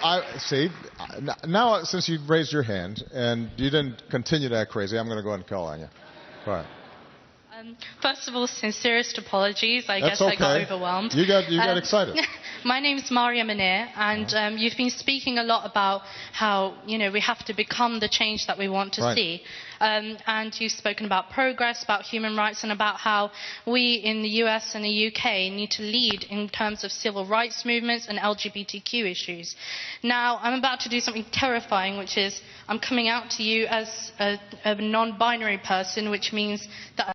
I see. Now, since you raised your hand and you didn't continue to act crazy, I'm going to go ahead and call on you. Go ahead. First of all, sincerest apologies. I That's guess okay. I got overwhelmed. You got excited. My name is Maria Munir, and you've been speaking a lot about how we have to become the change that we want to see. And you've spoken about progress, about human rights, and about how we in the US and the UK need to lead in terms of civil rights movements and LGBTQ issues. Now, I'm about to do something terrifying, which is I'm coming out to you as a non-binary person, which means that I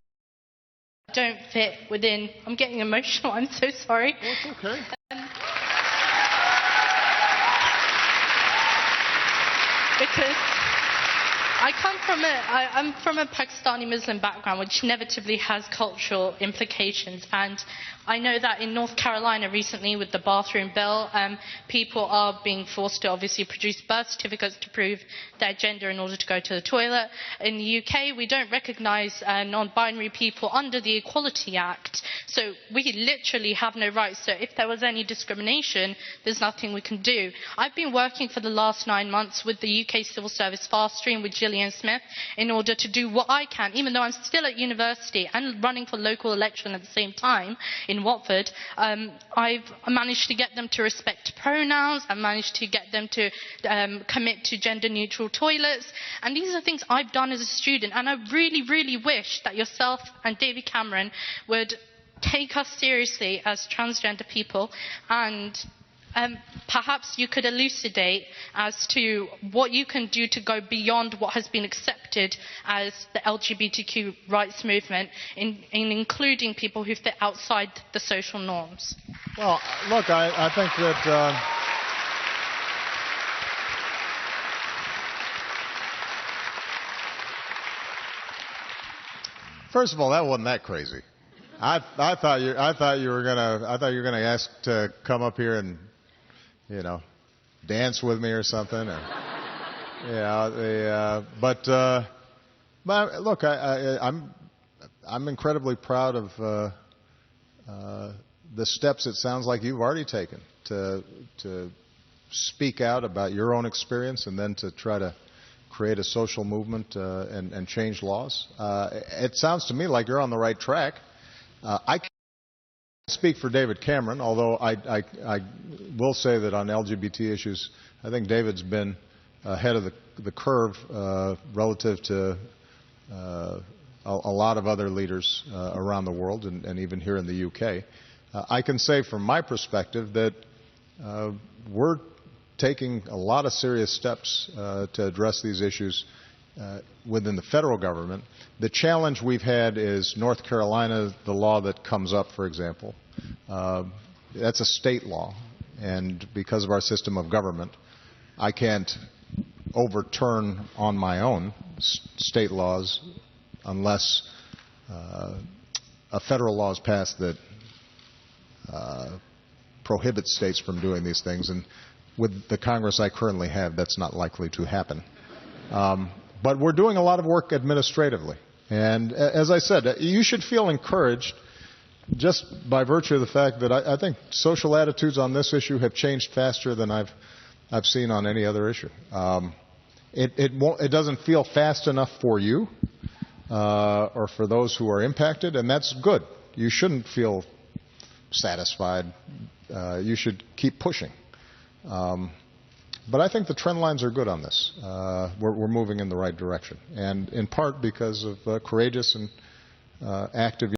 don't fit within. I'm getting emotional. I'm so sorry. Well, it's okay. Because I'm from a Pakistani Muslim background, which inevitably has cultural implications, and I know that in North Carolina recently with the bathroom bill, people are being forced to obviously produce birth certificates to prove their gender in order to go to the toilet. In the UK, we don't recognise non-binary people under the Equality Act, so we literally have no rights. So if there was any discrimination, there's nothing we can do. I've been working for the last 9 months with the UK Civil Service Fast Stream with Gillian Smith in order to do what I can, even though I'm still at university and running for local election at the same time in Watford. I've managed to get them to respect pronouns. I've managed to get them to commit to gender-neutral toilets. And these are things I've done as a student. And I really, really wish that yourself and David Cameron would take us seriously as transgender people, and perhaps you could elucidate as to what you can do to go beyond what has been accepted as the LGBTQ rights movement, in including people who fit outside the social norms. Well, look, I think that first of all, that wasn't that crazy. I thought you were gonna ask to come up here and dance with me or something. But look, I'm incredibly proud of the steps it sounds like you've already taken to speak out about your own experience and then to try to create a social movement and change laws. It sounds to me like you're on the right track. I can't speak for David Cameron, although I will say that on LGBT issues, I think David's been ahead of the curve relative to a lot of other leaders around the world and even here in the UK. I can say from my perspective that we're taking a lot of serious steps to address these issues within the federal government. The challenge we've had is North Carolina, the law that comes up, for example. That's a state law, and because of our system of government, I can't overturn on my own state laws unless a federal law is passed that prohibits states from doing these things. And with the Congress I currently have, that's not likely to happen. But we're doing a lot of work administratively. And as I said, you should feel encouraged just by virtue of the fact that I think social attitudes on this issue have changed faster than I've seen on any other issue. It doesn't feel fast enough for you or for those who are impacted, and that's good. You shouldn't feel satisfied. You should keep pushing. But I think the trend lines are good on this. We're moving in the right direction, and in part because of courageous and active